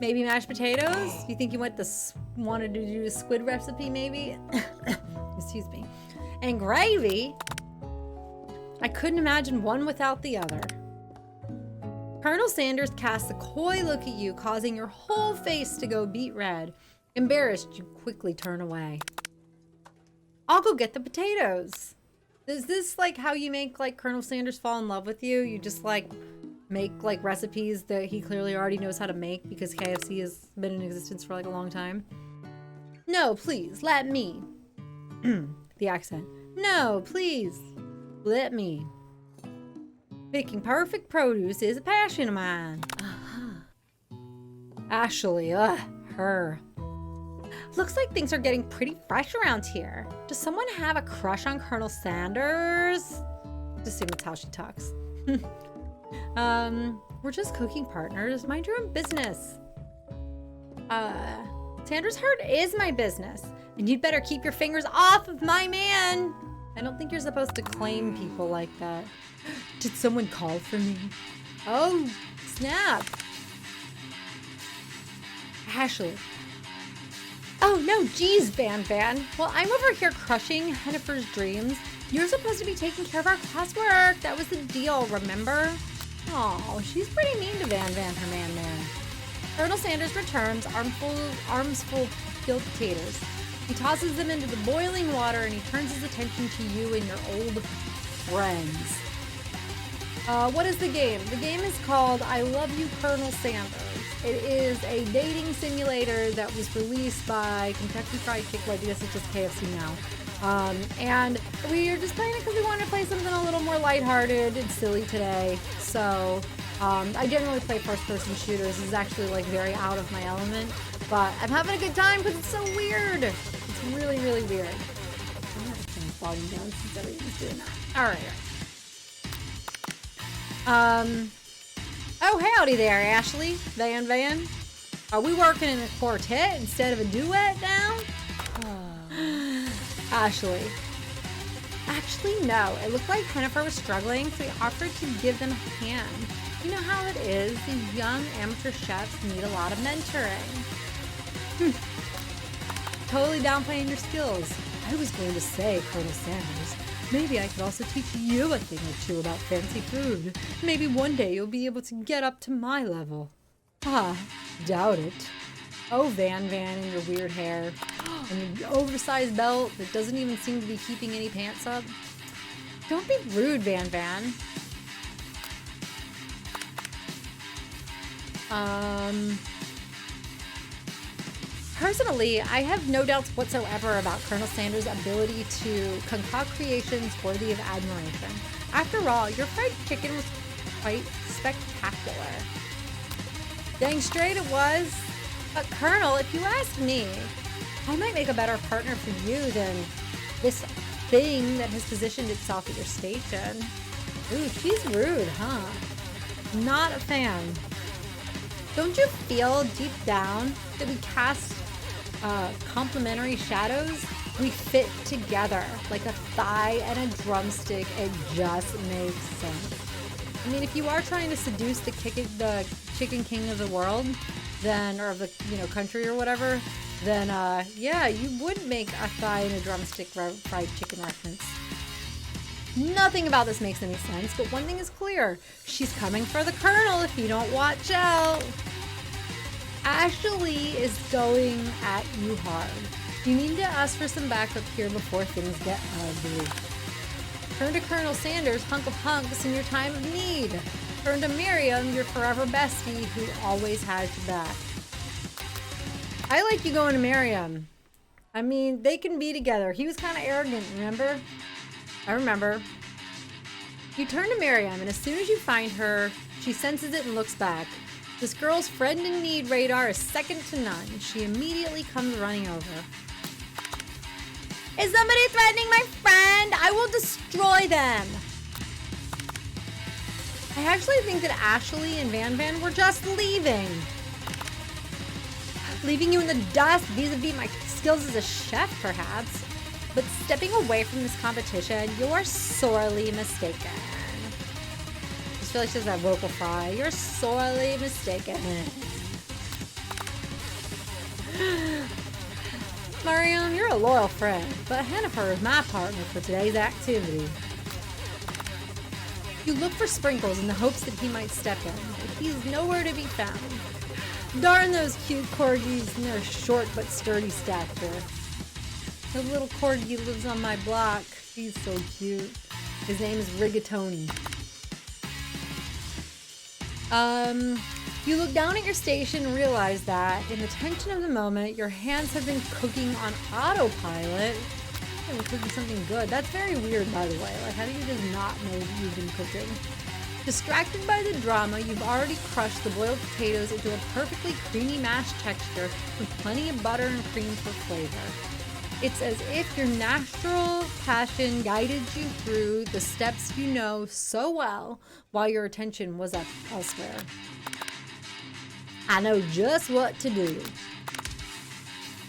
Maybe mashed potatoes? You think you wanted to do a squid recipe, maybe? Excuse me. And gravy? I couldn't imagine one without the other. Colonel Sanders casts a coy look at you, causing your whole face to go beet red. Embarrassed, you quickly turn away. I'll go get the potatoes. Is this like how you make like Colonel Sanders fall in love with you? You just like make like recipes that he clearly already knows how to make because KFC has been in existence for like a long time? No, please, let me. The accent. No, please, let me. Picking perfect produce is a passion of mine. Ashley, her. Looks like things are getting pretty fresh around here. Does someone have a crush on Colonel Sanders? Just assume it's how she talks. We're just cooking partners. Mind your own business. Sanders' hurt is my business, and you'd better keep your fingers off of my man. I don't think you're supposed to claim people like that. Did someone call for me? Oh, snap. Ashley. Oh, no, geez, Van. Well, I'm over here crushing Hennifer's dreams. You're supposed to be taking care of our classwork. That was the deal, remember? Oh, she's pretty mean to Van, her man. Colonel Sanders returns, arms full of peeled potatoes. He tosses them into the boiling water and he turns his attention to you and your old friends. What is the game? The game is called I Love You, Colonel Sanders. It is a dating simulator that was released by Kentucky Fried Chicken. Well, I guess it's just KFC now. And we are just playing it because we wanted to play something a little more lighthearted and silly today. So I generally play first-person shooters. This is actually like very out of my element. But I'm having a good time because it's so weird. It's really, really weird. I'm going to turn the volume down since everything's doing that. All right. Oh, howdy there, Ashley. Van. Are we working in a quartet instead of a duet now? Ashley. Actually, no. It looked like Hennifer was struggling, so we offered to give them a hand. You know how it is. These young amateur chefs need a lot of mentoring. Totally downplaying your skills. I was going to say, Colonel Sanders, maybe I could also teach you a thing or two about fancy food. Maybe one day you'll be able to get up to my level. Doubt it. Oh, Van and your weird hair. And your oversized belt that doesn't even seem to be keeping any pants up. Don't be rude, Van. Personally, I have no doubts whatsoever about Colonel Sanders' ability to concoct creations worthy of admiration. After all, your fried chicken was quite spectacular. Dang straight it was. But Colonel, if you ask me, I might make a better partner for you than this thing that has positioned itself at your station. Ooh, she's rude, huh? Not a fan. Don't you feel deep down that we cast complementary shadows? We fit together like a thigh and a drumstick. It just makes sense. I mean, if you are trying to seduce the chicken king of the world, then, or of the, country or whatever, then, yeah, you would make a thigh and a drumstick fried chicken reference. Nothing about this makes any sense, but one thing is clear. She's coming for the Colonel if you don't watch out. Ashley is going at you hard. You need to ask for some backup here before things get ugly. Turn to Colonel Sanders, hunk of hunks, in your time of need. Turn to Miriam, your forever bestie, who always has your back. I like you going to Miriam. I mean, they can be together. He was kind of arrogant, remember? I remember. You turn to Miriam, and as soon as you find her, she senses it and looks back. This girl's friend in need radar is second to none. She immediately comes running over. Is somebody threatening my friend? I will destroy them. I actually think that Ashley and Van were just leaving. Leaving you in the dust vis-a-vis my skills as a chef, perhaps. But stepping away from this competition, you are sorely mistaken. I just feel like she has that vocal fry. You're sorely mistaken. Mariam, you're a loyal friend, but Hennifer is my partner for today's activity. You look for Sprinkles in the hopes that he might step in, but he's nowhere to be found. Darn those cute corgis and their short but sturdy stature. The little corgi lives on my block. He's so cute. His name is Rigatoni. You look down at your station and realize that, in the tension of the moment, your hands have been cooking on autopilot. You've been cooking something good. That's very weird, by the way. Like, how do you just not know that you've been cooking? Distracted by the drama, you've already crushed the boiled potatoes into a perfectly creamy mashed texture with plenty of butter and cream for flavor. It's as if your natural passion guided you through the steps you know so well while your attention was elsewhere. I know just what to do.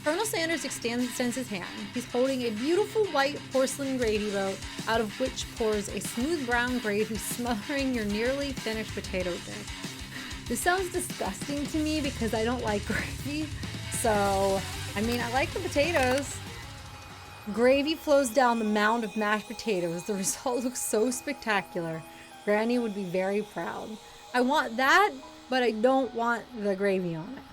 Colonel Sanders extends his hand. He's holding a beautiful white porcelain gravy boat out of which pours a smooth brown gravy smothering your nearly finished potato dish. This sounds disgusting to me because I don't like gravy. So, I mean, I like the potatoes. Gravy flows down the mound of mashed potatoes. The result looks so spectacular. Granny would be very proud. I want that, but I don't want the gravy on it.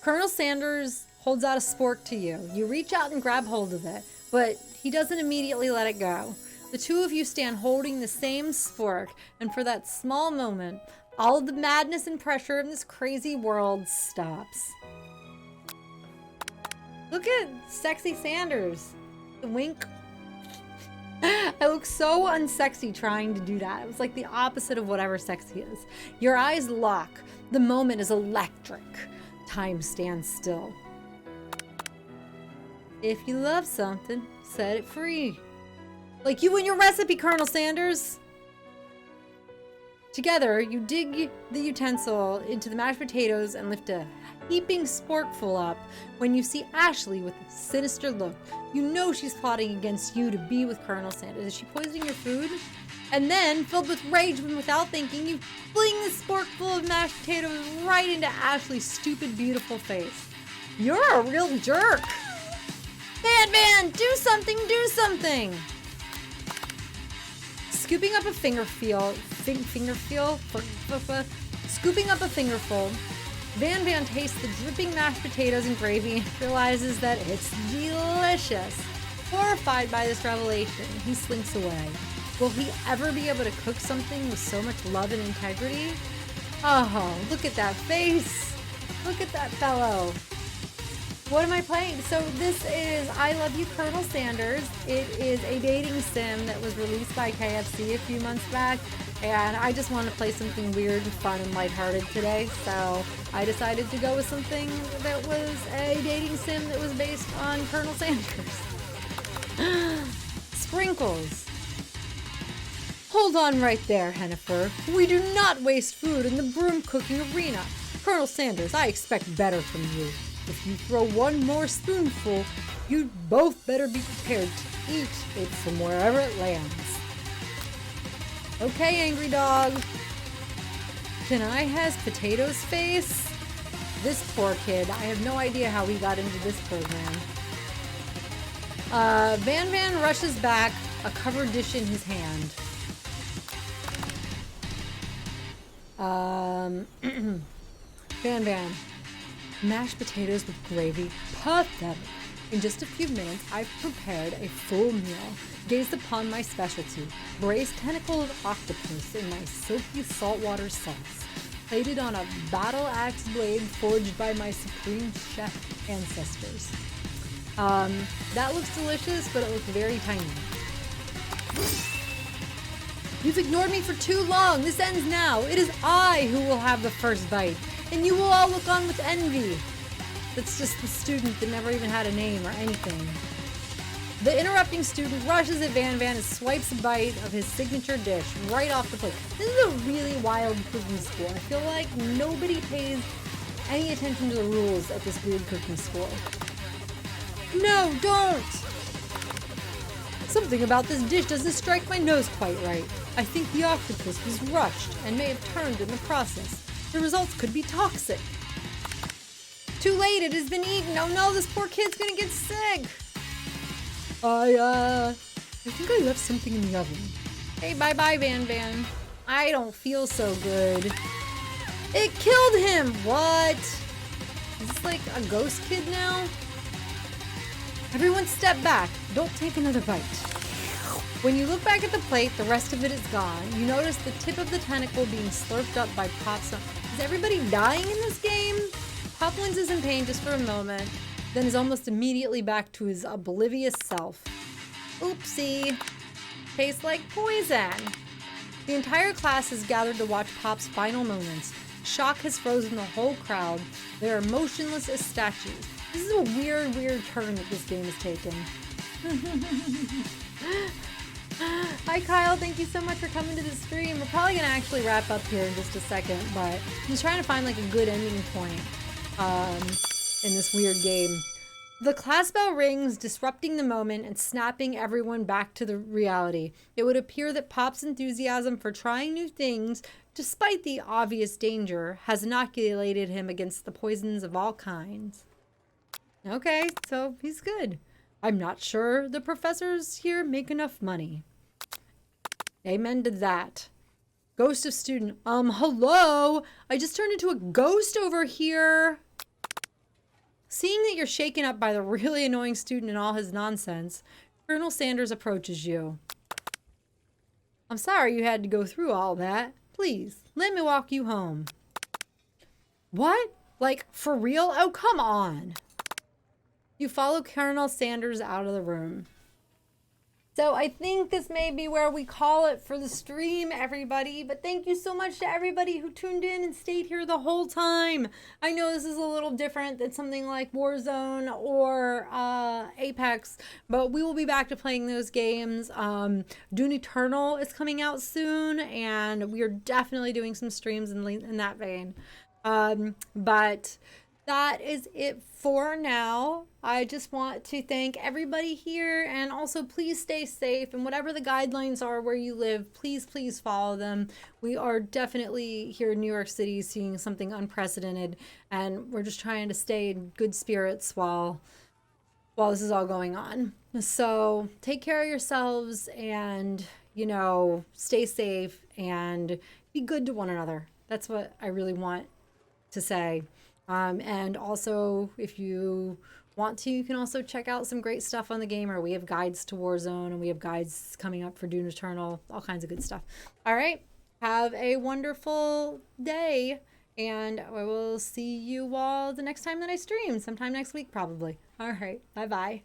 Colonel Sanders holds out a spork to you. You reach out and grab hold of it, but he doesn't immediately let it go. The two of you stand holding the same spork, and for that small moment, all of the madness and pressure of this crazy world stops. Look at sexy Sanders. Wink. I look so unsexy trying to do that. It was like the opposite of whatever sexy is. Your eyes lock. The moment is electric. Time stands still. If you love something, set it free. Like you and your recipe, Colonel Sanders. Together, you dig the utensil into the mashed potatoes and lift a heaping sporkful up when you see Ashley with a sinister look. You know she's plotting against you to be with Colonel Sanders. Is she poisoning your food? And then, filled with rage and without thinking, you fling the sporkful of mashed potatoes right into Ashley's stupid, beautiful face. You're a real jerk. Van, do something, do something. Scooping up a scooping up a fingerful, Van tastes the dripping mashed potatoes and gravy and realizes that it's delicious. Horrified by this revelation, he slinks away. Will he ever be able to cook something with so much love and integrity? Oh, look at that face. Look at that fellow. What am I playing? So this is I Love You, Colonel Sanders. It is a dating sim that was released by KFC a few months back. And I just wanted to play something weird and fun and lighthearted today. So I decided to go with something that was a dating sim that was based on Colonel Sanders. Sprinkles. Hold on right there, Hennifer. We do not waste food in the broom cooking arena. Colonel Sanders, I expect better from you. If you throw one more spoonful, you'd both better be prepared to eat it from wherever it lands. Okay, angry dog. Can I has Potato's face? This poor kid. I have no idea how he got into this program. Van Van rushes back, a covered dish in his hand. Van Van. Mashed potatoes with gravy. Pathetic. In just a few minutes, I've prepared a full meal. Gazed upon my specialty, braised tentacled octopus in my silky saltwater sauce, plated on a battle axe blade forged by my supreme chef ancestors. That looks delicious, but it looks very tiny. You've ignored me for too long. This ends now. It is I who will have the first bite, and you will all look on with envy. That's just the student that never even had a name or anything. The interrupting student rushes at Van Van and swipes a bite of his signature dish right off the plate. This is a really wild cooking school. I feel like nobody pays any attention to the rules at this weird cooking school. No, don't! Something about this dish doesn't strike my nose quite right. I think the octopus was rushed and may have turned in the process. The results could be toxic. Too late, it has been eaten. Oh no, this poor kid's gonna get sick. I think I left something in the oven. Hey, bye-bye, Van Van. I don't feel so good. It killed him! What? Is this like a ghost kid now? Everyone step back. Don't take another bite. When you look back at the plate, the rest of it is gone. You notice the tip of the tentacle being slurped up by Pop's. Is everybody dying in this game? Pop winces in pain just for a moment, then is almost immediately back to his oblivious self. Oopsie. Tastes like poison. The entire class is gathered to watch Pop's final moments. Shock has frozen the whole crowd. They are motionless as statues. This is a weird, weird turn that this game has taken. Hi Kyle, thank you so much for coming to the stream. We're probably gonna actually wrap up here in just a second, but I'm just trying to find like a good ending point in this weird game. The class bell rings, disrupting the moment and snapping everyone back to the reality. It would appear that Pop's enthusiasm for trying new things, despite the obvious danger, has inoculated him against the poisons of all kinds. Okay, so he's good. I'm not sure the professors here make enough money. Amen to that. Ghost of student. Hello? I just turned into a ghost over here. Seeing that you're shaken up by the really annoying student and all his nonsense, Colonel Sanders approaches you. I'm sorry you had to go through all that. Please, let me walk you home. What? Like, for real? Oh, come on. You follow Colonel Sanders out of the room. So I think this may be where we call it for the stream, everybody. But thank you so much to everybody who tuned in and stayed here the whole time. I know this is a little different than something like Warzone or Apex, but we will be back to playing those games. Doom Eternal is coming out soon, and we are definitely doing some streams in that vein. But that is it for now. I just want to thank everybody here, and also please stay safe, and whatever the guidelines are where you live, please follow them. We are definitely here in New York City seeing something unprecedented, and we're just trying to stay in good spirits while this is all going on. So take care of yourselves, and stay safe and be good to one another. That's what I really want to say. And also, if you want to, you can also check out some great stuff on the Gamer. We have guides to Warzone, and we have guides coming up for Doom Eternal, all kinds of good stuff. All right, have a wonderful day, and I will see you all the next time that I stream, sometime next week probably. All right, bye-bye.